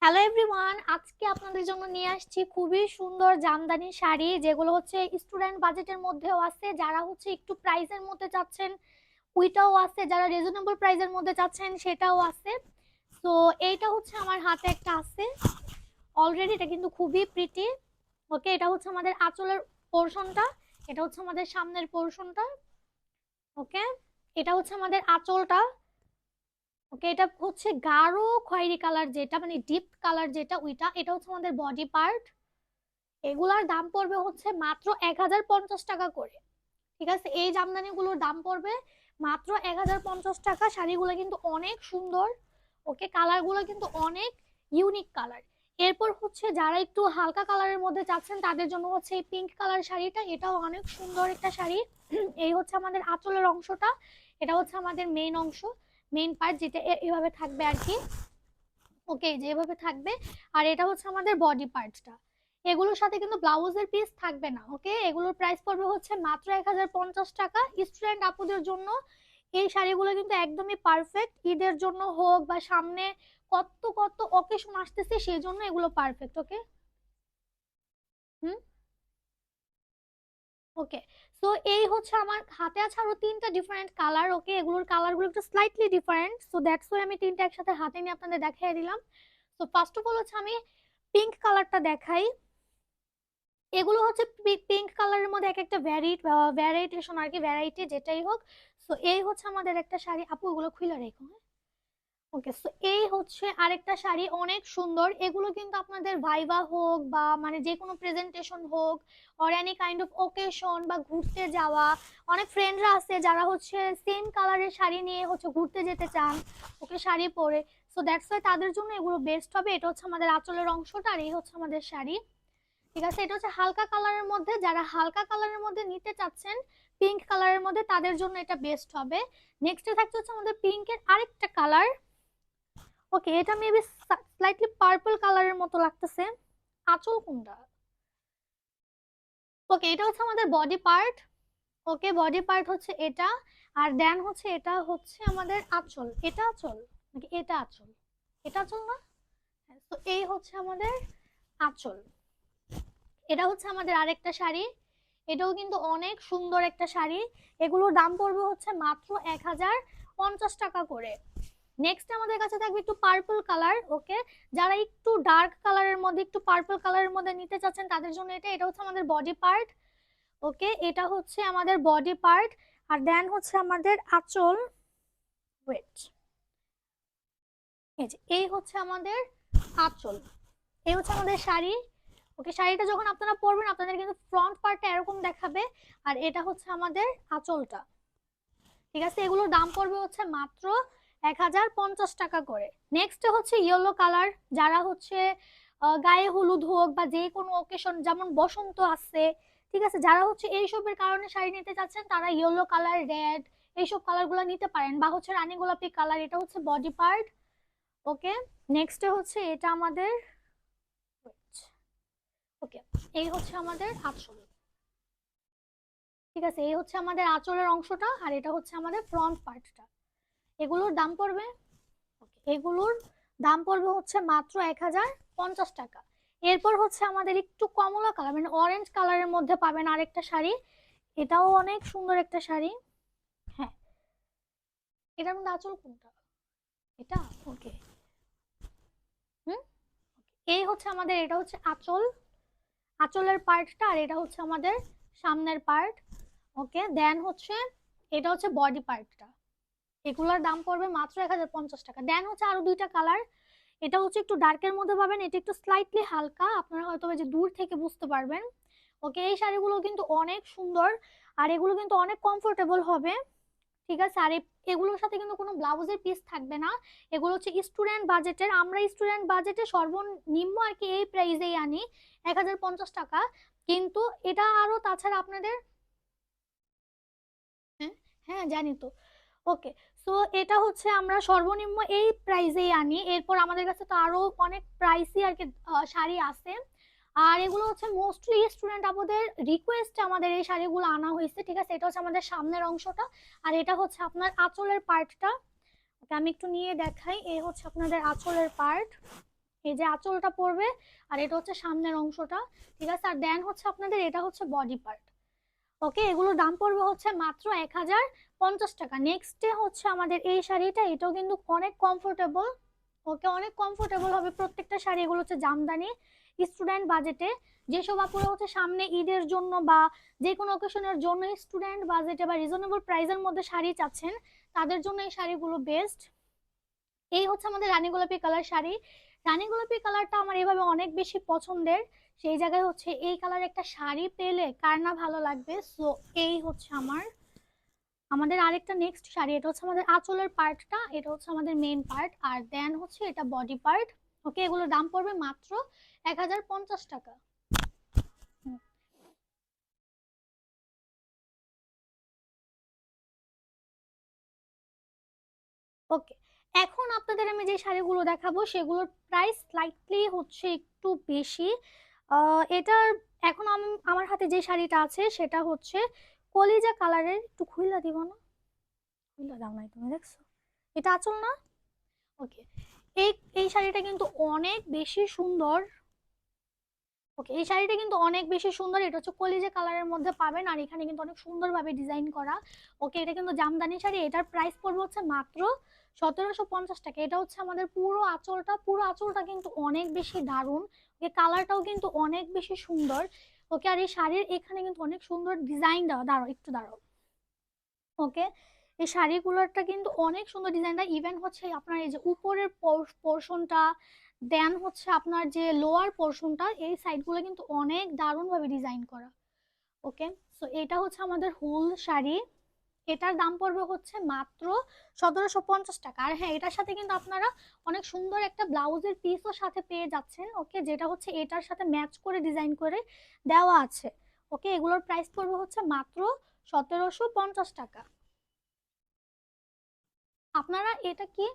Hello everyone, আজকে আপনাদের জন্য নিয়ে আসছি খুবই সুন্দর জামদানি শাড়ি, যেগুলো হচ্ছে স্টুডেন্ট বাজেটের মধ্যেও আছে, যারা হচ্ছে একটু প্রাইসের মধ্যে চাচ্ছেন ওইটাও আছে, যারা রিজনেবল প্রাইসের মধ্যে চাচ্ছেন সেটাও আছে। তো এইটা হচ্ছে আমার হাতে একটা আছে অলরেডি, এটা কিন্তু খুবই প্রিটি। ওকে, এটা হচ্ছে আমাদের আঁচলের পোর্শনটা, এটা হচ্ছে আমাদের সামনের পোর্শনটা। ওকে, এটা হচ্ছে আমাদের আঁচলটা। ওকে, এটা হচ্ছে গাঢ় খয়েরি কালার, যেটা মানে ডিপ কালার যেটা ওইটা, এটা হচ্ছে আমাদের বডি পার্ট। এগুলার দাম পড়বে হচ্ছে মাত্র 1050 টাকা করে। ঠিক আছে, এই জামদানিগুলোর দাম পড়বে মাত্র 1050 টাকা। শাড়িগুলো কিন্তু অনেক সুন্দর। ওকে, কালারগুলো কিন্তু অনেক ইউনিক কালার। এরপর হচ্ছে যারা একটু হালকা কালারের মধ্যে চাচ্ছেন তাদের জন্য হচ্ছে এই পিঙ্ক কালার শাড়িটা, এটাও অনেক সুন্দর একটা শাড়ি। এই হচ্ছে আমাদের আঁচলের অংশটা, এটা হচ্ছে আমাদের মেইন অংশ, মেইন পার্ট, যেটা এভাবে থাকবে আর কি। ওকে, যেভাবে থাকবে। আর এটা হচ্ছে আমাদের বডি পার্টটা। এগুলোর সাথে কিন্তু ব্লাউজের পিস থাকবে না। ওকে, এগুলোর প্রাইস পড়বে হচ্ছে মাত্র 1050 টাকা। স্টুডেন্ট আপুদের জন্য এই শাড়িগুলো কিন্তু একদমই পারফেক্ট, ঈদের জন্য হোক বা সামনে কত কত অকেশন আসতেছে সেই জন্য এগুলো পারফেক্ট। ওকে, হুম, ওকে। সো এই হচ্ছে আমার হাতে আছে আরো তিনটা ডিফারেন্ট কালার। ওকে, এগুলোর কালারগুলো একটু slightly different, so that's why আমি তিনটা একসাথে হাতে নিয়ে আপনাদের দেখাই দিলাম। তো ফার্স্ট অফ অল হচ্ছে আমি পিঙ্ক কালারটা দেখাই। এগুলো হচ্ছে পিঙ্ক কালারের মধ্যে এক একটা ভ্যারিয়েশন আর কি, ভ্যারাইটি যেটাই হোক। সো এই হচ্ছে আমাদের একটা শাড়ি, আপু এগুলো খুলে রেখো, হ্যাঁ। ওকে, সো এই হচ্ছে আরেকটা শাড়ি, অনেক সুন্দর। এগুলো কিন্তু আপনাদের ভাইবা হোক বা মানে যে কোনো প্রেজেন্টেশন হোক, or any kind of occasion বা ঘুরতে যাওয়া, অনেক ফ্রেন্ডরা আছে যারা হচ্ছে সেম কালারের শাড়ি নিয়ে হচ্ছে ঘুরতে যেতে চান, ওকে, শাড়ি পরে। সো দ্যাটস ওয়াই তাদের জন্য এগুলো বেস্ট হবে। এটা হচ্ছে আমাদের আঁচলের অংশটা, আর এই হচ্ছে আমাদের শাড়ি। ঠিক আছে, এটা হচ্ছে হালকা কালারের মধ্যে, যারা হালকা কালারের মধ্যে নিতে চাচ্ছেন পিঙ্ক কালারের মধ্যে তাদের জন্য এটা বেস্ট হবে। নেক্সটে থাকছে হচ্ছে আমাদের পিঙ্কের আরেকটা কালার। ওকে, এটা মেবি স্লাইটলি পার্পল কালারের মতো লাগতেছে। আঁচল কোনটা? ওকে, এটা হচ্ছে আমাদের বডি পার্ট। ওকে, বডি পার্ট হচ্ছে এটা। আর দেন হচ্ছে এটা হচ্ছে আমাদের আঁচল। এটা আঁচল নাকি এটা আঁচল? এটা আঁচল না? তো এই হচ্ছে আমাদের আঁচল। এটা হচ্ছে আমাদের আরেকটা শাড়ি, এটাও কিন্তু অনেক সুন্দর একটা শাড়ি। এগুলোর দাম পড়বে হচ্ছে মাত্র 1050 টাকা করে। নেক্সট আমাদের কাছে থাকবে একটু পার্পল কালার। ওকে, যারা একটু ডার্ক কালারের মধ্যে একটু পার্পল কালারের মধ্যে নিতে চাচ্ছেন তাদের জন্য এটা, এটা হচ্ছে আমাদের বডি পার্ট। ওকে, এটা হচ্ছে আমাদের বডি পার্ট। আর দেন হচ্ছে আমাদের আঁচল। ওয়েট, এই যে এই হচ্ছে আমাদের আঁচল, এই হচ্ছে আমাদের শাড়ি। ওকে, শাড়িটা যখন আপনারা পরবেন আপনাদের কিন্তু ফ্রন্ট পার্টটা এরকম দেখাবে, আর এটা হচ্ছে আমাদের আঁচলটা। ঠিক আছে, এগুলোর দাম পড়বে হচ্ছে মাত্র 1050 টাকা করে। নেক্সট হচ্ছে ইয়েলো কালার, যারা হচ্ছে গায়ে হলুদ হোক বা যে কোনো ওকেশন, যেমন বসন্ত আছে, ঠিক আছে, যারা হচ্ছে এইসবের কারণে শাড়ি নিতে চাচ্ছেন তারা ইয়েলো কালার, রেড, এইসব কালার গুলো নিতে পারেন, বা হচ্ছে রানী গোলাপি কালার, এটা হচ্ছে বডি পার্ট। ওকে, নেক্সট হচ্ছে এটা আমাদের, ওকে, এই হচ্ছে আমাদের আঁচল। ঠিক আছে, এই হচ্ছে আমাদের আঁচলের অংশটা, আর এটা হচ্ছে আমাদের ফ্রন্ট পার্টটা। এগুলোর দাম পড়বে, এগুলোর দাম পড়বে হচ্ছে মাত্র 1050 টাকা। এরপর হচ্ছে আমাদের একটু কমলা কালার মানে অরেঞ্জ কালারের মধ্যে পাবেন আরেকটা শাড়ি, এটাও অনেক সুন্দর একটা শাড়ি। হ্যাঁ, এটার মধ্যে আঁচল কোনটা? এটা, ওকে, হুম, এই হচ্ছে আমাদের, এটা হচ্ছে আঁচল, আঁচলের পার্টটা, আর এটা হচ্ছে আমাদের সামনের পার্ট। ওকে, দেন হচ্ছে এটা হচ্ছে বডি পার্টটা। এগুলোর দাম পড়বে মাত্র 1050 টাকা। দেন হচ্ছে আরো দুইটা কালার, এটা হচ্ছে একটু ডার্কের মধ্যে পাবেন, এটা একটু স্লাইটলি হালকা, আপনারা হয়তো যে দূর থেকে বুঝতে পারবেন। ওকে, এই শাড়িগুলো কিন্তু অনেক সুন্দর, আর এগুলো কিন্তু অনেক কমফোর্টেবল হবে। ঠিক আছে, আর এগুলোর সাথে কিন্তু কোনো ব্লাউজের পিস থাকবে না। এগুলো হচ্ছে স্টুডেন্ট বাজেটের, আমরা স্টুডেন্ট বাজেটে সর্বনিম্ন আর কি এই প্রাইসেই আনি, 1050 টাকা। কিন্তু এটা আরো তাছাড়া আপনাদের, হ্যাঁ, হ্যাঁ জানি তো। ওকে, সো এটা হচ্ছে আমরা সর্বনিম্ন এই প্রাইসেই আনি। এরপর আমাদের কাছে তো আরো অনেক প্রাইসই আর কি শাড়ি আছে। আর এগুলো হচ্ছে মোস্টলি স্টুডেন্ট আমাদের রিকোয়েস্ট আমাদের এই শাড়িগুলো আনা হয়েছে। ঠিক আছে, এটা হচ্ছে আমাদের সামনের অংশটা, আর এটা হচ্ছে আপনার আঁচলের পার্টটা। ওকে, আমি একটু নিয়ে দেখাই। এই হচ্ছে আপনাদের আঁচলের পার্ট, এই যে আঁচলটা পড়বে, আর এটা হচ্ছে সামনের অংশটা, ঠিক আছে। আর দেন হচ্ছে আপনাদের এটা হচ্ছে বডি পার্ট। ওকে, এগুলোর দাম পড়বে হচ্ছে মাত্র 1050 টাকা। নেক্সটে হচ্ছে আমাদের এই শাড়িটা, এটাও কিন্তু অনেক কমফোর্টেবল। ওকে, অনেক কমফোর্টেবল হবে প্রত্যেকটা শাড়ি। এগুলো হচ্ছে জামদানি স্টুডেন্ট বাজেটে, যেসব আপুরা হচ্ছে সামনে ঈদের জন্য বা যে কোনো অকেশনের জন্য স্টুডেন্ট বাজেটে বা রিজনেবল প্রাইসের মধ্যে শাড়ি চাচ্ছেন, তাদের জন্য এই শাড়িগুলো বেস্ট। এই হচ্ছে আমাদের রানী গোলাপি কালার শাড়ি। রানী গোলাপি কালারটা আমার এভাবে অনেক বেশি পছন্দের, সেই জায়গায় হচ্ছে এই কালার একটা শাড়ি পেলে কার না ভালো লাগবে। সো এই হচ্ছে আমাদের আরেকটা নেক্সট শাড়ি, এটা হচ্ছে আমাদের আঁচলের পার্টটা, এটা হচ্ছে আমাদের মেইন পার্ট, আর দেন হচ্ছে এটা বডি পার্ট। ওকে, এগুলোর দাম পড়বে মাত্র 1050 টাকা। ওকে, এখন আপনাদের আমি যে শাড়িগুলো দেখাবো সেগুলোর প্রাইস স্লাইটলি হচ্ছে একটু বেশি। এটার এখন আমার হাতে যে শাড়িটা আছে সেটা হচ্ছে কলিজা কালারের, একটু খুইলা দিব না, খুইলা দাও নাই তুমি, দেখছো? এটা আঁচল না? ওকে, এই এই শাড়িটা কিন্তু অনেক বেশি সুন্দর। ওকে, এই শাড়িটা কিন্তু অনেক বেশি সুন্দর, এটা হচ্ছে কলিজা কালারের মধ্যে পাবেন, আর এখানে কিন্তু অনেক সুন্দরভাবে ডিজাইন করা। ওকে, এটা কিন্তু জামদানি শাড়ি, এটার প্রাইস পড়বে হচ্ছে মাত্র 1750 টাকা। এটা হচ্ছে আমাদের পুরো আঁচলটা কিন্তু অনেক বেশি দারুণ। ওকে, কালারটাও কিন্তু অনেক বেশি সুন্দর। ওকে, আর এই শাড়ির এখানে কিন্তু অনেক সুন্দর ডিজাইন দেওয়া, দাঁড়াও একটু দাঁড়াও। ওকে, এই শাড়িগুলোরটা কিন্তু অনেক সুন্দর ডিজাইনটা, ইভেন হচ্ছে আপনার এই যে উপরের পোর্শনটা, দেন হচ্ছে আপনার যে লোয়ার পোর্শনটা, এই সাইডগুলো কিন্তু অনেক দারুণ ভাবে ডিজাইন করা। ওকে, সো এটা হচ্ছে আমাদের হুল শাড়ি, এটার দাম পড়বে হচ্ছে মাত্র 1750 টাকা। আর হ্যাঁ, এটার সাথে কিন্তু আপনারা অনেক সুন্দর একটা ব্লাউজের পিসও সাথে পেয়ে যাচ্ছেন। ওকে, যেটা হচ্ছে এটার সাথে ম্যাচ করে ডিজাইন করে দেওয়া আছে। ওকে, এগুলোর প্রাইস পড়বে হচ্ছে মাত্র 1750 টাকা। আপনারা এটা কি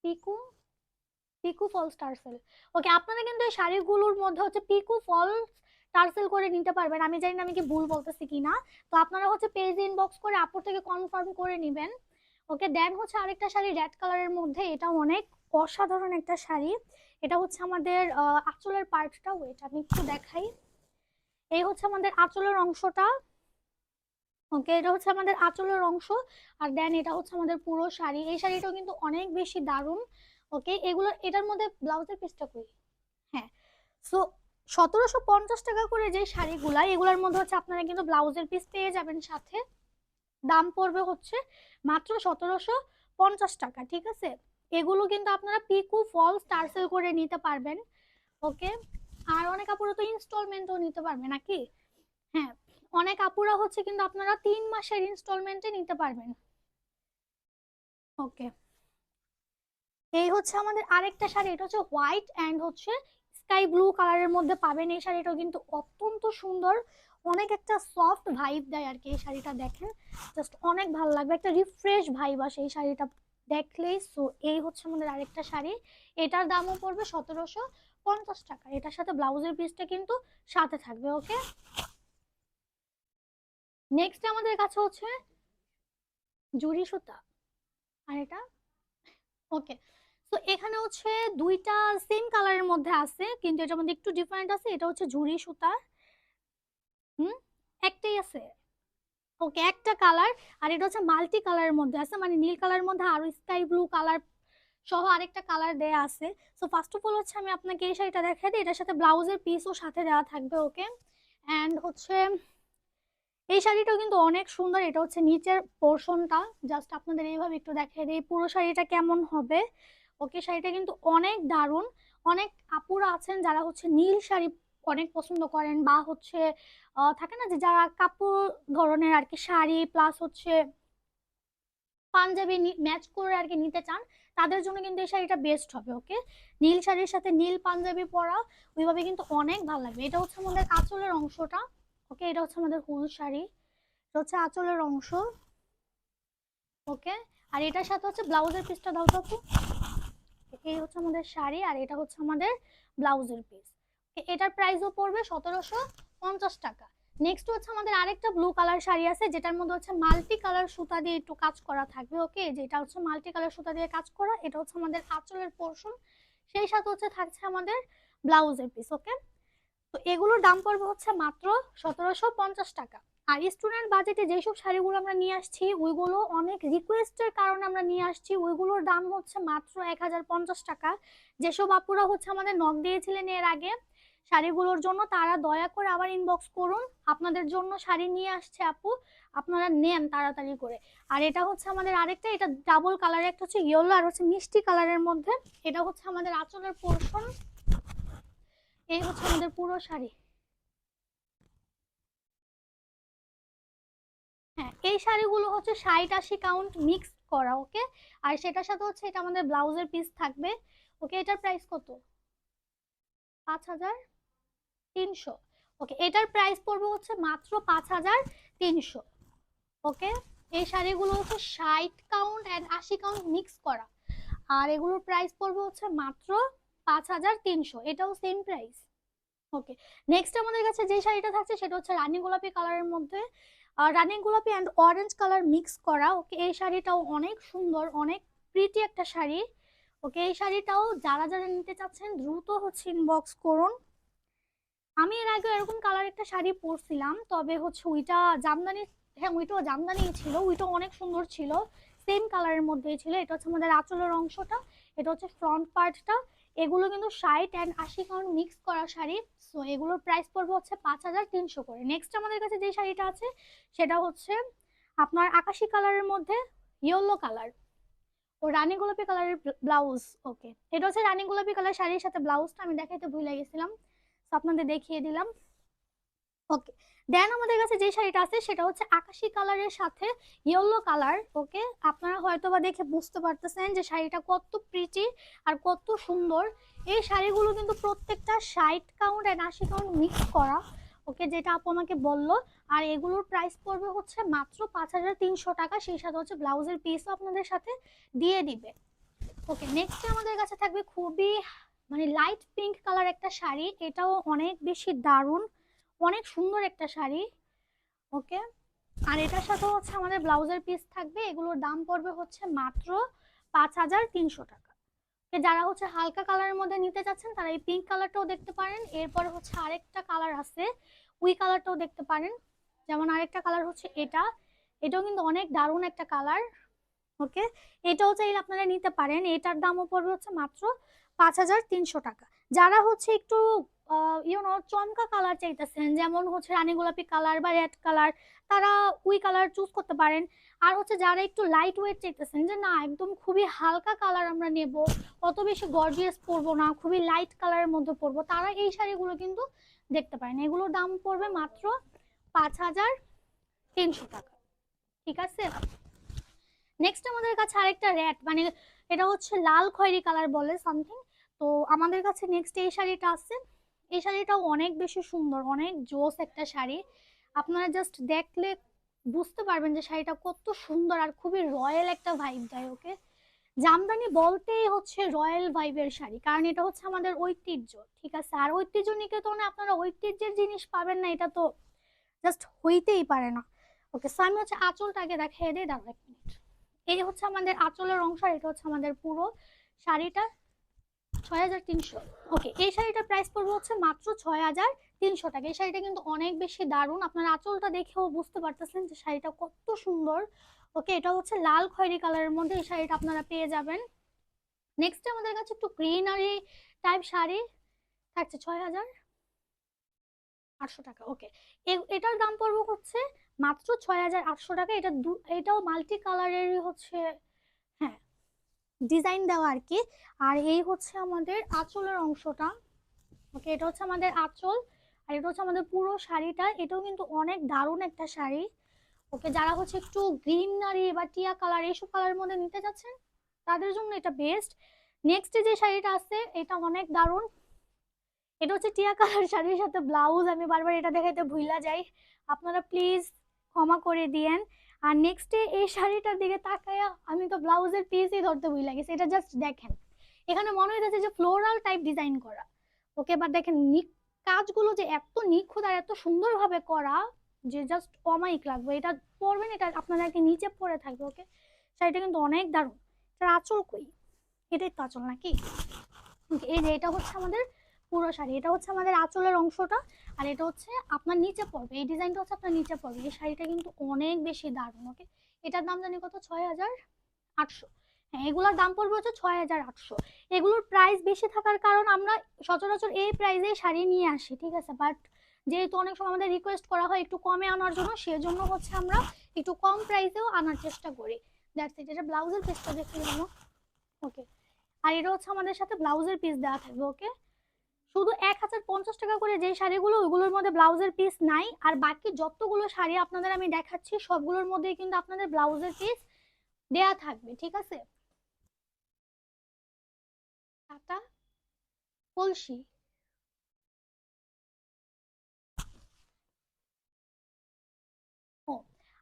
পিকু পিকু ফলস টার্সেল? ওকে, আপনারা কিন্তু এই শাড়িগুলোর মধ্যে হচ্ছে পিকু ফলস টার্সেল করে নিতে পারবেন। আমি জানি না আমি কি ভুল বলতেছি কিনা, তো আপনারা হচ্ছে পেজ ইনবক্স করে আপুর থেকে কনফার্ম করে নেবেন। ওকে, দেন হচ্ছে আরেকটা শাড়ি রেড কালারের মধ্যে, এটা অনেক অসাধারণ একটা শাড়ি। এটা হচ্ছে আমাদের আঁচলের পার্টটা, ওয়েট আমি একটু দেখাই। এই হচ্ছে আমাদের আঁচলের অংশটা। ওকে, এটা হচ্ছে আমাদের আঁচলের অংশ, আর দেন এটা হচ্ছে আমাদের পুরো শাড়ি। এই শাড়িটাও কিন্তু অনেক বেশি দারুণ। ওকে, এগুলো এটার মধ্যে ব্লাউজের পিসটা কই? হ্যাঁ, সো 1750 টাকা করে যে শাড়িগুলা, এগুলোর মধ্যে হচ্ছে আপনারা কিন্তু ব্লাউজের পিস পেয়ে যাবেন সাথে। দাম পড়বে হচ্ছে মাত্র 1750 টাকা, ঠিক আছে। এগুলো কিন্তু আপনারা পিকু ফলস টার্সেল করে নিতে পারবেন। ওকে, আর অনেক আপুরা তো ইনস্টলমেন্টও নিতে পারবে নাকি? হ্যাঁ, অনেক আপুরা হচ্ছে কিন্তু আপনারা 3 মাসের ইনস্টলমেন্টে নিতে পারবেন। ওকে, এই হচ্ছে আমাদের আরেকটা শাড়ি, এটা হচ্ছে হোয়াইট অ্যান্ড হচ্ছে স্কাই ব্লু কালারের মধ্যে পাবেন। এই শাড়িটাও কিন্তু অত্যন্ত সুন্দর, অনেক একটা সফট ভাইব দেয় আর কি। এই শাড়িটা দেখেন, জাস্ট অনেক ভালো লাগবে, একটা রিফ্রেশ ভাইব আসে এই শাড়িটা দেখলেই। সো এই হচ্ছে আমাদের আরেকটা শাড়ি, এটার দামও পড়বে 1750 টাকা। এটার সাথে ব্লাউজের পিসটা কিন্তু সাথে থাকবে। ওকে, নেক্সট আমাদের কাছে হচ্ছে জুড়ি সুতা, আর এটা ওকে। তো এখানে হচ্ছে দুইটা সেম কালারের মধ্যে আছে, কিন্তু এটার মধ্যে একটু ডিফারেন্ট আছে। এটা হচ্ছে ঝুরি সুতা, হুম, একটাই আছে। ওকে, একটা কালার, আর এটা হচ্ছে মাল্টি কালারের মধ্যে আছে, মানে নীল কালারের মধ্যে আরো স্কাই ব্লু কালার সহ আরেকটা কালার দেয়া আছে। সো ফার্স্ট অফ অল হচ্ছে আমি আপনাকে এই শাড়িটা দেখাই দিই, এটার সাথে ব্লাউজের পিসও সাথে দেওয়া থাকবে। ওকে, অ্যান্ড হচ্ছে এই শাড়িটাও কিন্তু অনেক সুন্দর। এটা হচ্ছে নিচের পোর্শনটা, জাস্ট আপনাদের এইভাবে একটু দেখাই দিই পুরো শাড়িটা কেমন হবে। ওকে, শাড়িটা কিন্তু অনেক দারুণ। অনেক আপুরা আছেন যারা হচ্ছে নীল শাড়ি অনেক পছন্দ করেন, বা হচ্ছে থাকে না যে যারা কাপড় ধরনের আর কি শাড়ি প্লাস হচ্ছে পাঞ্জাবি ম্যাচ করে আর কি নিতে চান, তাদের জন্য কিন্তু এই শাড়িটা বেস্ট হবে। ওকে, নীল শাড়ির সাথে নীল পাঞ্জাবি পরা ওইভাবে কিন্তু অনেক ভালো লাগবে। এটা হচ্ছে আমাদের আঁচলের অংশটা। ওকে, এটা হচ্ছে আমাদের হুল শাড়ি, এটা হচ্ছে আঁচলের অংশ। ওকে, আর এটার সাথে হচ্ছে ব্লাউজের পিসটা দাও তো আপু। এই হচ্ছে আমাদের শাড়ি, আর এটা হচ্ছে আমাদের ব্লাউজের পিস। এটার প্রাইসও পড়বে 1750 টাকা। নেক্সট হচ্ছে আমাদের আরেকটা ব্লু কালার শাড়ি আছে, যেটার মধ্যে হচ্ছে মাল্টি কালার সুতা দিয়ে একটু কাজ করা থাকবে। ওকে, যেটা হচ্ছে মাল্টি কালার সুতা দিয়ে কাজ করা, এটা হচ্ছে আমাদের আঁচলের পোর্শন, সেই সাথে হচ্ছে থাকছে আমাদের ব্লাউজের পিস। ওকে, তো এগুলোর দাম পড়বে হচ্ছে মাত্র 1750 টাকা। আর স্টুডেন্ট বাজেটে যেসব শাড়িগুলো আমরা নিয়ে আসছি ওইগুলো অনেক রিকোয়েস্টের কারণে আমরা নিয়ে আসছি, ওইগুলোর দাম হচ্ছে মাত্র 1050 টাকা। যেসব আপুরা হচ্ছে আমাদের নক দিয়েছিলেন এর আগে শাড়িগুলোর জন্য, তারা দয়া করে আবার ইনবক্স করুন, আপনাদের জন্য শাড়ি নিয়ে আসছে আপু, আপনারা নেন তাড়াতাড়ি করে। আর এটা হচ্ছে আমাদের আরেকটা, এটা ডাবল কালার, একটা হচ্ছে ইয়েলো আর হচ্ছে মিষ্টি কালারের মধ্যে, এটা হচ্ছে আমাদের আঁচলের পোর্শন, এই হচ্ছে আমাদের পুরো শাড়ি। হ্যাঁ, এই শাড়িগুলো হচ্ছে 60-80 কাউন্ট মিক্স করা। ওকে, আর সেটার সাথে হচ্ছে এটা আমাদের ব্লাউজের পিস থাকবে। ওকে, এটার প্রাইস কত? 5300। ওকে, এটার প্রাইস পড়বে হচ্ছে মাত্র 5300। ওকে, এই শাড়িগুলো হচ্ছে 60 কাউন্ট অ্যান্ড 80 কাউন্ট মিক্স করা, আর এগুলোর প্রাইস পড়বে হচ্ছে মাত্র 5300, এটাও সেম প্রাইস। ওকে, নেক্সট আমাদের কাছে যে শাড়িটা থাকছে সেটা হচ্ছে রানী গোলাপি কালারের মধ্যে, রানী গোলাপি অ্যান্ড অরেঞ্জ কালার মিক্স করা। ওকে, এই শাড়িটাও অনেক সুন্দর, অনেক প্রিটি একটা শাড়ি। ওকে, এই শাড়িটাও যারা যারা নিতে চাচ্ছেন দ্রুত হচ্ছে ইনবক্স করুন। আমি এর আগে এরকম কালার একটা শাড়ি পরছিলাম, তবে হচ্ছে ওইটা জামদানি, হ্যাঁ ওইটাও জামদানি ছিল, ওইটাও অনেক সুন্দর ছিল, সেম কালারের মধ্যেই ছিল। এটা হচ্ছে আমাদের আঁচলের অংশটা, এটা হচ্ছে ফ্রন্ট পার্টটা। এগুলো কিন্তু 60 অ্যান্ড 80 কাউন্ট মিক্স করা শাড়ি। সো এগুলোর প্রাইস পড়বে হচ্ছে 5300 করে। নেক্সট আমাদের কাছে যে শাড়িটা আছে সেটা হচ্ছে আপনার আকাশি কালারের মধ্যে ইয়েলো কালার ও রানী গোলাপি কালারের ব্লাউজ। ওকে, এটা হচ্ছে রানী গোলাপি কালার শাড়ির সাথে ব্লাউজটা আমি দেখাইতে ভুলে গেছিলাম, তো আপনাদের দেখিয়ে দিলাম। ওকে, দেন আমাদের কাছে যে শাড়িটা আছে সেটা হচ্ছে আকাশি কালারের সাথে ইয়েলো কালার। ওকে, আপনারা হয়তোবা দেখে বুঝতে পারতেছেন যে শাড়িটা কত প্রিটি আর কত সুন্দর। এই শাড়িগুলো কিন্তু প্রত্যেকটা 60 কাউন্ট এন্ড 80 কাউন্ট মিক্স করা। ওকে, যেটা আপু আমাকে বললো। আর এগুলোর প্রাইস পড়বে হচ্ছে মাত্র 5300 টাকা, সেই সাথে হচ্ছে ব্লাউজের পিসও আপনাদের সাথে দিয়ে দিবে। ওকে, নেক্সট আমাদের কাছে থাকবে খুবই মানে লাইট পিঙ্ক কালার একটা শাড়ি, এটাও অনেক বেশি দারুণ, অনেক সুন্দর একটা শাড়ি। ওকে, আর এটার সাথে হচ্ছে আমাদের ব্লাউজের পিস থাকবে, এগুলোর দাম পড়বে হচ্ছে মাত্র 5300 টাকা। যারা হচ্ছে হালকা কালারের মধ্যে নিতে চাচ্ছেন তারা এই পিঙ্ক কালারটাও দেখতে পারেন, এরপরে হচ্ছে আরেকটা কালার আছে ওই কালারটাও দেখতে পারেন। যেমন আরেকটা কালার হচ্ছে এটা, এটাও কিন্তু অনেক দারুণ একটা কালার। ওকে, এটাও চাইলে আপনারা নিতে পারেন, এটার দামও পড়বে হচ্ছে মাত্র 5300 টাকা। যারা হচ্ছে একটু চমকা কালার চাইতেছেন, যেমন হচ্ছে রানী গোলাপি কালার বা রেড কালার, তারা ওই কালার চুজ করতে পারেন। আর হচ্ছে যারা একটু লাইট ওয়েট চাইতেছেন, যে না একদম খুবই হালকা কালার আমরা নেব, অত বেশি গর্জিয়াস পরবো না, খুবই লাইট কালারের মধ্যে পরবো, তারা এই শাড়িগুলো কিন্তু দেখতে পারেন। এগুলোর দাম পড়বে মাত্র 5300 টাকা। ঠিক আছে, নেক্সট আমাদের কাছে আরেকটা রেড মানে এটা হচ্ছে লাল খয়েরি কালার বলে সামথিং। তো আমাদের কাছে নেক্সট এই শাড়িটা আছে, এই শাড়িটাও অনেক বেশি সুন্দর, অনেক জোস একটা শাড়ি। আপনারা জাস্ট দেখলে বুঝতে পারবেন যে শাড়িটা কত সুন্দর আর খুবই রয়্যাল একটা ভাইব দেয়। ওকে, জামদানি বলতেই হচ্ছে রয়্যাল ভাইবের শাড়ি, কারণ এটা হচ্ছে আমাদের ঐতিহ্য। ঠিক আছে, আর ঐতিহ্য নিকেতনে আপনারা ঐতিহ্যের জিনিস পাবেন না, এটা তো জাস্ট হইতেই পারে না। ওকে, সো আমি হচ্ছে আঁচলটাকে দেখিয়ে দিই, দাঁড়াও 1 মিনিট। এই হচ্ছে আমাদের আঁচলের অংশ, আর এটা হচ্ছে আমাদের পুরো শাড়িটা 6300। ওকে, এই শাড়িটার প্রাইস পড়বে হচ্ছে মাত্র 6300 টাকা। এই শাড়িটা কিন্তু অনেক বেশি দারুণ, আপনার আঁচলটা দেখেও বুঝতে পারতেছেন যে শাড়িটা কত সুন্দর। ওকে, এটা হচ্ছে লাল খয়েরি কালারের মধ্যে এই শাড়িটা আপনারা পেয়ে যাবেন। নেক্সট আমাদের কাছে একটু গ্রিনারি টাইপ শাড়ি থাকছে 6800 টাকা। ওকে, এটার দাম পড়বে হচ্ছে মাত্র 6800 টাকা। এটাও মাল্টি কালারেরই হচ্ছে, হ্যাঁ ডিজাইন দেওয়া আর কি। আর এই হচ্ছে আমাদের আঁচলের অংশটা। ওকে, এটা হচ্ছে আমাদের আঁচল, আর এটা হচ্ছে আমাদের পুরো শাড়িটা, এটাও কিন্তু অনেক দারুণ একটা শাড়ি। ওকে, যারা হচ্ছে একটু গ্রিনারি বা টিয়া কালার এইসব কালারের মধ্যে নিতে যাচ্ছেন তাদের জন্য এটা বেস্ট। নেক্সট যে শাড়িটা আছে এটা অনেক দারুণ, এটা হচ্ছে টিয়া কালার শাড়ির সাথে ব্লাউজ, আমি বারবার এটা দেখাইতে ভুলা যাই, আপনারা প্লিজ ক্ষমা করে দিয়েন। আর নেক্সটে এই শাড়িটার দিকে তাকায়া আমি তো ব্লাউজের পিসই ধরতে ভুলে গেছি, এটা জাস্ট দেখেন, এখানে মনে হইতেছে যে ফ্লোরাল টাইপ ডিজাইন করা। ওকে, বাট দেখেন কাজগুলো যে এত নিখুঁত আর এত সুন্দরভাবে করা যে জাস্ট অমায়িক লাগবে। এটা পরবেন, এটা আপনাদেরকে নিচে পরে থাকবে। ওকে, শাড়িটা কিন্তু অনেক দারুণ। এটার আঁচল কই? এটাই তো আঁচল নাকি? এই যে এটা হচ্ছে আমাদের পুরো শাড়ি, এটা হচ্ছে আমাদের আঁচলের অংশটা, আর এটা হচ্ছে আপনার নিচে পড়বে। এই ডিজাইনটা হচ্ছে আপনার নিচে পড়বে। এই শাড়িটা কিন্তু অনেক বেশি দারুণ। ওকে, এটার দাম জানি কত? ৬,৮০০। হ্যাঁ, এগুলোর দাম পড়বে হচ্ছে ৬,৮০০। এগুলোর প্রাইস বেশি থাকার কারণ আমরা সচরাচর এই প্রাইসে শাড়ি নিয়ে আসি, ঠিক আছে, বাট যেহেতু অনেক সময় আমাদের রিকোয়েস্ট করা হয় একটু কমে আনার জন্য, সেজন্য হচ্ছে আমরা একটু কম প্রাইসেও আনার চেষ্টা করি। That's it. এটা ব্লাউজের পিসটা দেখে নেবো। ওকে, আর এটা হচ্ছে আমাদের সাথে ব্লাউজের পিস দেওয়া থাকবে। ওকে, শুধু ১,০৫০ টাকা করে যে শাড়িগুলো, ওইগুলোর মধ্যে ব্লাউজের পিস নাই, আর বাকি যতগুলো শাড়ি আপনাদের আমি দেখাচ্ছি সবগুলোর মধ্যেই কিন্তু আপনাদের ব্লাউজের পিস দেয়া থাকবে, ঠিক আছে। টাটা কলসি। ও,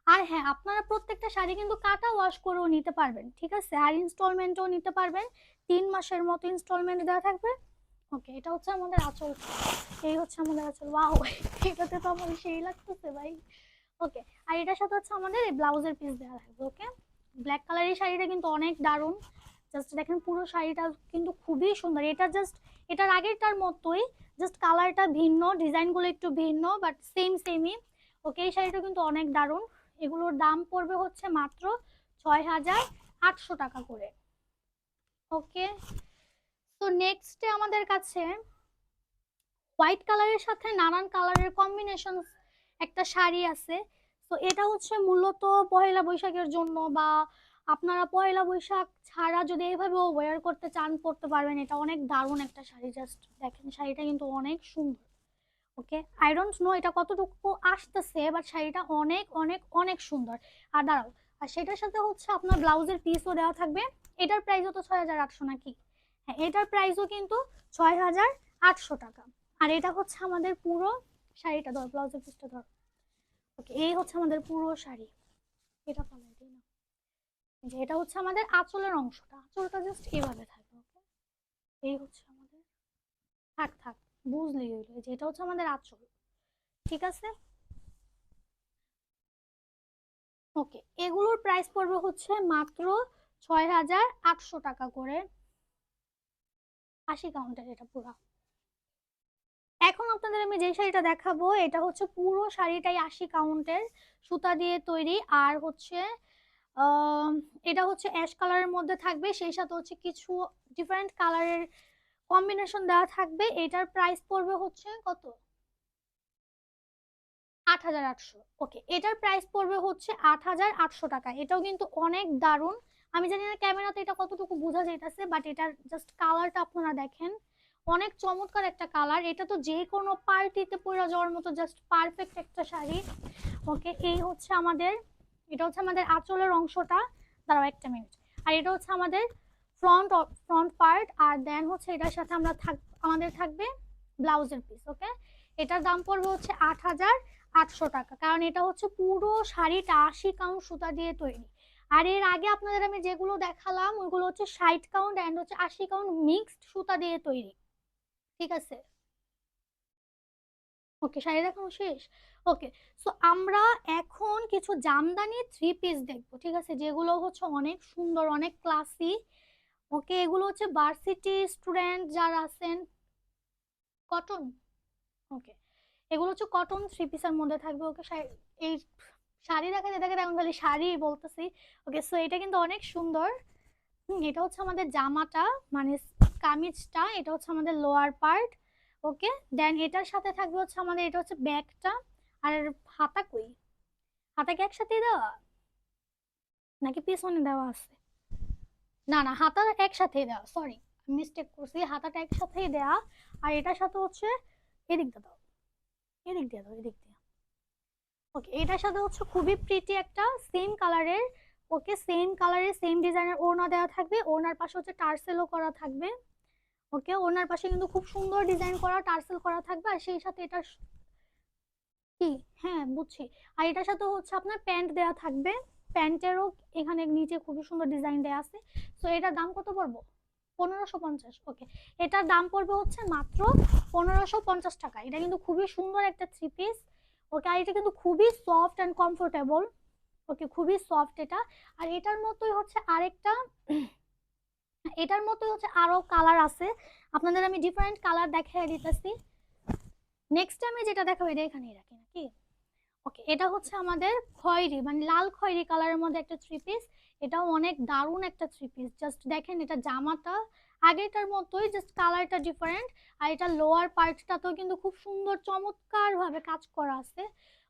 আর হ্যাঁ, আপনারা প্রত্যেকটা শাড়ি কিন্তু কাটা ওয়াশ করেও নিতে পারবেন, ঠিক আছে, আর ইনস্টলমেন্টও নিতে পারবেন। ৩ মাসের মতো ইনস্টলমেন্ট দেওয়া থাকবে। ওকে, এটা হচ্ছে আমাদের আঁচল। এই হচ্ছে আমাদের আঁচল। ওয়াও, এটাতে তো আমার সেই লাগতেছে ভাই। ওকে, আর এটার সাথে হচ্ছে আমাদের এই ব্লাউজের পিস দেওয়া থাকবে। ওকে, ব্ল্যাক কালারের শাড়িটা কিন্তু অনেক দারুণ। জাস্ট দেখেন পুরো শাড়িটা কিন্তু খুবই সুন্দর। এটা জাস্ট এটার আগেরটার মতোই, জাস্ট কালারটা ভিন্ন, ডিজাইনগুলো একটু ভিন্ন, বাট সেম সেমই। ওকে, এই শাড়িটা কিন্তু অনেক দারুণ। এগুলোর দাম পড়বে হচ্ছে মাত্র ৬,৮০০ টাকা করে। ওকে, তো নেক্সটে আমাদের কাছে হোয়াইট কালারের সাথে নানান কালারের কম্বিনেশন একটা শাড়ি আছে। তো এটা হচ্ছে মূলত পহেলা বৈশাখের জন্য, বা আপনারা পহেলা বৈশাখ ছাড়া যদি এইভাবে ওয়্যার করতে চান করতে পারবেন। এটা অনেক দারুণ একটা শাড়ি। জাস্ট দেখেন শাড়িটা কিন্তু অনেক সুন্দর। ওকে, আই ডোন্ট নো এটা কতটুকু আসতেছে, বাট শাড়িটা অনেক অনেক অনেক সুন্দর। আর দাঁড়াও, আর সেটার সাথে হচ্ছে আপনার ব্লাউজের পিসও দেওয়া থাকবে। এটার প্রাইসও তো ৬,৮০০ নাকি? হ্যাঁ, এটার প্রাইসও কিন্তু ৬,৮০০ টাকা। আর এটা হচ্ছে আমাদের পুরো শাড়িটা। ধর ব্লাউজের পিসটা ধর। ওকে, এই হচ্ছে আমাদের পুরো শাড়ি। এটা পালাই দিই না, যে এটা হচ্ছে আমাদের আঁচলের অংশটা। আঁচলটা জাস্ট এভাবে থাকবে। ওকে, এই হচ্ছে আমাদের, থাক থাক, বুঝলি হইলো, যে এটা হচ্ছে আমাদের আঁচল, ঠিক আছে। ওকে, এগুলোর প্রাইস পড়বে হচ্ছে মাত্র ৬,৮০০ টাকা করে। ৮০ কাউন্টের এটা পুরো। এখন আপনাদের আমি যে শাড়িটা দেখাবো এটা হচ্ছে পুরো শাড়িটাই ৮০ কাউন্টের, সুতা দিয়ে তৈরি। আর হচ্ছে আহ এটা হচ্ছে অ্যাশ কালারের মধ্যে থাকবে, সেই সাথে হচ্ছে কিছু ডিফারেন্ট কালারের কম্বিনেশন দেওয়া থাকবে। এটার প্রাইস পড়বে হচ্ছে কত? ৮,৮০০। ওকে, এটার প্রাইস পড়বে হচ্ছে ৮,৮০০ টাকা। এটাও কিন্তু অনেক দারুণ। আমি জানি না ক্যামেরাতে এটা কতটুকু বোঝা যাইতেছে, বাট এটার জাস্ট কালারটা আপনারা দেখেন, অনেক চমৎকার একটা কালার। এটা তো যে কোনো পার্টিতে পরে যাওয়ার মতো জাস্ট পারফেক্ট একটা শাড়ি। ওকে, এই হচ্ছে আমাদের, এটা হচ্ছে আমাদের আঁচলের অংশটা। দাঁড়াও একটা মিনিট। আর এটা হচ্ছে আমাদের ফ্রন্ট ফ্রন্ট পার্ট। আর দেন হচ্ছে এটার সাথে আমাদের থাকবে ব্লাউজের পিস। ওকে, এটার দাম পড়বে হচ্ছে ৮,৮০০ টাকা, কারণ এটা হচ্ছে পুরো শাড়িটা ৮০ কাউন্ট সুতা দিয়ে তৈরি। আর এর আগে আপনাদের আমি যেগুলো দেখালাম ওইগুলো হচ্ছে ৬০ কাউন্ট অ্যান্ড হচ্ছে ৮০ কাউন্ট মিক্সড সুতা দিয়ে তৈরি, ঠিক আছে। ওকে, শাড়ি দেখানো শেষ। ওকে, সো আমরা এখন কিছু জামদানি থ্রি পিস দেখবো, ঠিক আছে, যেগুলো হচ্ছে অনেক সুন্দর, অনেক ক্লাসি। ওকে, এগুলো হচ্ছে ভার্সিটি স্টুডেন্ট যারা আছেন। কটন। ওকে, এগুলো হচ্ছে কটন থ্রি পিসের মধ্যে থাকবে। ওকে, এই শাড়ি দেখাতে দেখাতে এখন খালি শাড়ি বলতেছি। ওকে, সো এটা কিন্তু অনেক সুন্দর। এটা হচ্ছে আমাদের জামাটা, মানে কামিজটা। এটা হচ্ছে আমাদের লোয়ার পার্ট। ওকে, দেন এটার সাথে থাকবে হচ্ছে আমাদের, এটা হচ্ছে ব্যাগটা। আর হাতা কই? হাতা কি একসাথে দেওয়া নাকি পিছনে দেওয়া আছে? না না, হাতা একসাথেই দেওয়া, সরি, মিস্টেক করছি, হাতাটা একসাথেই দেওয়া। আর এটার সাথে হচ্ছে, এদিক দিয়ে দাও, এদিক দিয়ে দাও, এদিক দিয়ে। ওকে, এটার সাথে হচ্ছে খুবই প্রিটি একটা সেম কালারের, ওকে, সেম কালারের সেম ডিজাইনের ওড়না দেওয়া থাকবে। ওড়নার পাশে হচ্ছে টার্সেলও করা থাকবে। ওকে, ওড়নার পাশে কিন্তু খুব সুন্দর ডিজাইন করা টার্সেল করা থাকবে। আর সেই সাথে এটা কি, হ্যাঁ বুঝছি। আর এটার সাথে হচ্ছে আপনার প্যান্ট দেওয়া থাকবে। প্যান্টেরও এখানে নিচে খুবই সুন্দর ডিজাইন দেওয়া আছে। তো এটার দাম কত পড়বো? 1550, ওকে। এটার দাম পড়বে হচ্ছে মাত্র 1550 টাকা। এটা কিন্তু খুবই সুন্দর একটা থ্রি পিস, ওকে। আর এটা কিন্তু খুবই সফট অ্যান্ড কমফোর্টেবল, ওকে, খুবই সফট এটা। আর এটার মতোই হচ্ছে আরেকটা, এটার মতোই হচ্ছে আরো কালার আছে, আপনাদের আমি ডিফারেন্ট কালার দেখাই দিতেছি। নেক্সট আমি যেটা দেখাবো এটা এখানেই রাখি নাকি, ওকে। এটা হচ্ছে আমাদের খয়েরি মানে লাল খয়েরি কালারের মধ্যে একটা থ্রি পিস। এটাও অনেক দারুণ একটা থ্রি পিস, জাস্ট দেখেন এটা জামাটা আগেটার মতোই, জাস্ট কালারটা ডিফারেন্ট। আর এটা লোয়ার পার্টটাতেও কিন্তু খুব সুন্দর চমৎকার ভাবে কাজ করা আছে,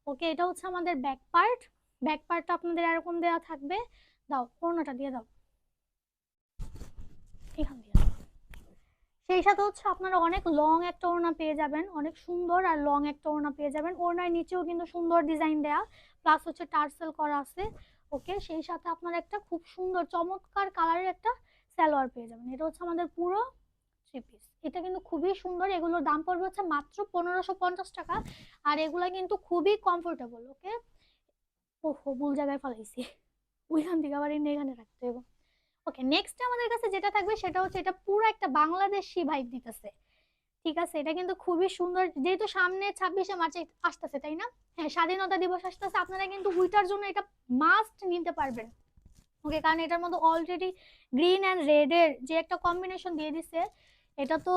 ওকে। এটা হচ্ছে আমাদের ব্যাক পার্ট, ব্যাক পার্টটা আপনাদের এরকম দেওয়া থাকবে। দাও ওড়নাটা দিয়ে দাও, এখান দিয়ে দাও। সেই সাথে হচ্ছে আপনারা অনেক লং একটা ওড়না পেয়ে যাবেন, অনেক সুন্দর আর লং একটা ওড়না পেয়ে যাবেন। ওড়নার নিচেও কিন্তু সুন্দর ডিজাইন দেয়া, প্লাস হচ্ছে টার্সেল করা আছে, ওকে। সেই সাথে আপনারা একটা খুব সুন্দর চমৎকার কালারের একটা সালোয়ার পেয়ে যাবেন। এটা হচ্ছে আমাদের পুরো থ্রি পিস, এটা কিন্তু খুবই সুন্দর। এগুলোর দাম পড়বে হচ্ছে মাত্র 1550 টাকা। আর এগুলা কিন্তু খুবই কমফোর্টেবল, ওকে। ওহো, ভুল জায়গায় ফেলাইছি, ওইখান থেকে আবার এখানে রাখতে হবে। ওকে, নেক্সট আমাদের কাছে যেটা থাকবে সেটা হচ্ছে, এটা পুরো একটা বাংলাদেশি ভাইব দিতেছে, ঠিক আছে। এটা কিন্তু খুবই সুন্দর, যেহেতু সামনে 26শে মার্চ আসতেছে, তাই না? হ্যাঁ, স্বাধীনতা দিবস আসতেছে, আপনারা কিন্তু ওইটার জন্য এটা মাস্ট নিতে পারবেন, ওকে। কারণ এটার মধ্যে অলরেডি গ্রিন অ্যান্ড রেড এর যে একটা কম্বিনেশন দিয়ে দিছে, এটা তো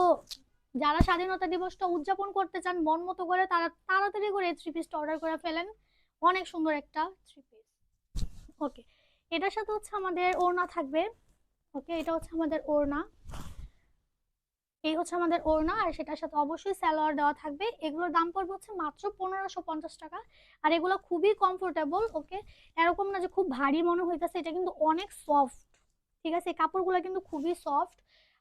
যারা স্বাধীনতা দিবসটা উদযাপন করতে চান মন মতো করে, তারা তাড়াতাড়ি করে এই থ্রি পিসটা অর্ডার করে ফেলেন। অনেক সুন্দর একটা থ্রি পিস, ওকে। এটার সাথে হচ্ছে আমাদের ওড়না থাকবে, ওকে। এটা হচ্ছে আমাদের ওড়না, এই হচ্ছে আমাদের ওড়না। আর সেটার সাথে অবশ্যই সালোয়ার দেওয়া থাকবে। এগুলোর দাম পড়বে হচ্ছে মাত্র 1550 টাকা। আর এগুলো খুবই কমফোর্টেবল, ওকে। এরকম না যে খুব ভারী মনে হইতেছে, এটা কিন্তু অনেক সফট, ঠিক আছে। কাপড়গুলো কিন্তু খুবই সফট,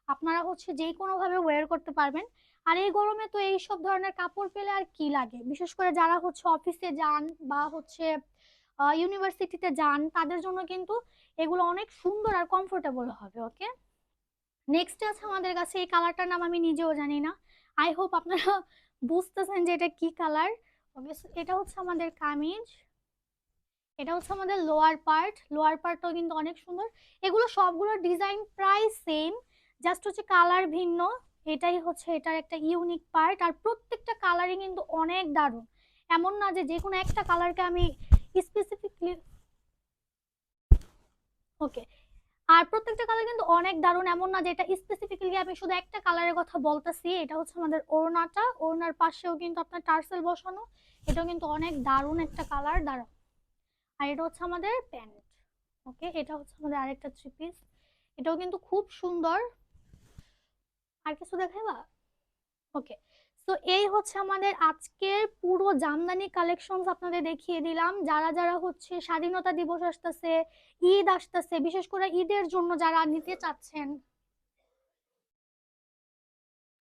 আপনারা হচ্ছে যে কোনো ভাবে ওয়্যার করতে পারবেন। আর এই গরমে তো এই সব ধরনের কাপড় পেলে আর কি লাগে, বিশেষ করে যারা হচ্ছে অফিসে যান বা হচ্ছে ইউনিভার্সিটিতে যান, তাদের জন্য কিন্তু এগুলো অনেক সুন্দর আর কমফোর্টেবল হবে, ওকে। নেক্সট আছে আমাদের কাছে, এই কালারটার নাম আমি নিজেও জানি না, আই হোপ আপনারা বুঝতেছেন যে এটা কি কালার, ওকে। এটা হচ্ছে আমাদের কামিজ, এটা হচ্ছে আমাদের লোয়ার পার্ট, লোয়ার পার্টটাও কিন্তু অনেক সুন্দর। এগুলো সবগুলো ডিজাইন প্রায় সেম, জাস্ট হচ্ছে কালার ভিন্ন, এটাই হচ্ছে এটার একটা ইউনিক পার্ট। আর প্রত্যেকটা কালারই কিন্তু অনেক দারুণ, এমন না যে যে কোনো একটা কালারকে আমি স্পেসিফিকলি, ওকে। আর প্রত্যেকটা কালার কিন্তু অনেক দারুণ, এমন না যে এটা স্পেসিফিক্যালি আমি শুধু একটা কালারের কথা বলতেছি। এটা হচ্ছে আমাদের ওড়নাটা, ওড়নার পাশেও কিন্তু আপনার টার্সেল বসানো, এটাও কিন্তু অনেক দারুণ একটা কালার দাঁড়াও। আর এটা হচ্ছে আমাদের প্যান্ট, ওকে। এটা হচ্ছে আমাদের আরেকটা থ্রি পিস, এটাও কিন্তু খুব সুন্দর। আর কিছু দেখাইবা, ওকে। তো এই হচ্ছে আমাদের আজকের পুরো জামদানি কালেকশন আপনাদের দেখিয়ে দিলাম। যারা যারা হচ্ছে স্বাধীনতা দিবস আসতেছে, ঈদ আসতেছে, বিশেষ করে ঈদের জন্য যারা নিতে চাচ্ছেন,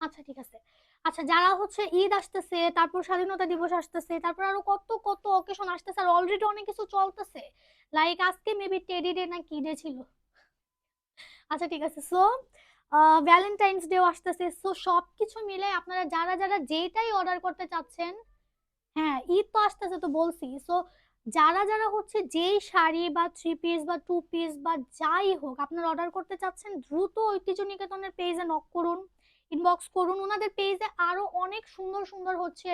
আচ্ছা ঠিক আছে, আচ্ছা যারা হচ্ছে ঈদ আসতেছে, তারপর স্বাধীনতা দিবস আসতেছে, তারপর আরো কত কত অকেশন আসতেছে, আর অলরেডি অনেক কিছু চলতেছে, লাইক আজকে মেবি টেডি ডে না কি ডে ছিল, আচ্ছা ঠিক আছে। সো ভ্যালেন্টাইন্স ডেও আসতেছে, সো সবকিছু মিলে আপনারা যারা যারা যেটাই অর্ডার করতে চাচ্ছেন, হ্যাঁ ঈদ তো আসতেছে তো বলছি। সো যারা যারা হচ্ছে যেই শাড়ি বা থ্রি পিস বা টু পিস বা যাই হোক আপনারা অর্ডার করতে চাচ্ছেন, দ্রুত ঐতিহ্য নিকেতনের পেজে নক করুন, ইনবক্স করুন। ওনাদের পেজে আরো অনেক সুন্দর সুন্দর হচ্ছে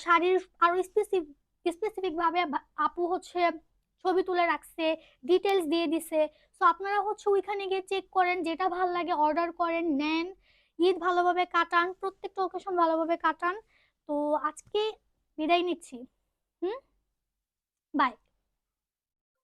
শাড়ির আরো স্পেসিফিক ভাবে আপু হচ্ছে ছবি তুলে রাখছে, ডিটেলস দিয়ে দিছে। সো আপনারা হচ্ছে ওইখানে গিয়ে চেক করেন, যেটা ভালো লাগে অর্ডার করেন, নেন, ঈদ ভালোভাবে কাটান, প্রত্যেকটা ওকেশন ভালোভাবে কাটান। তো আজকে বিদায় নিচ্ছি, হুম, বাই।